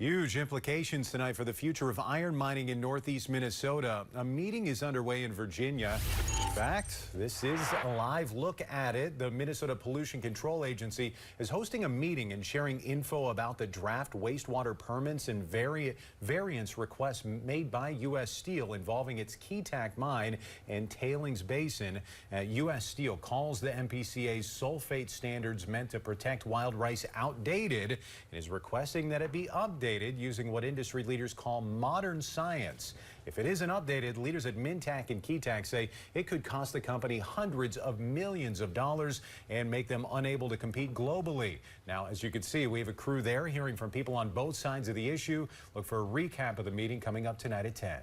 Huge implications tonight for the future of iron mining in northeast Minnesota. A meeting is underway in Virginia. In fact, this is a live look at it. The Minnesota Pollution Control Agency is hosting a meeting and sharing info about the draft wastewater permits and variance requests made by U.S. Steel involving its Keetac mine and tailings basin. U.S. Steel calls the MPCA's sulfate standards meant to protect wild rice outdated and is requesting that it be updated using what industry leaders call modern science. If it isn't updated, leaders at Minntac and Keetac say it could cost the company hundreds of millions of dollars and make them unable to compete globally. Now, as you can see, we have a crew there hearing from people on both sides of the issue. Look for a recap of the meeting coming up tonight at 10.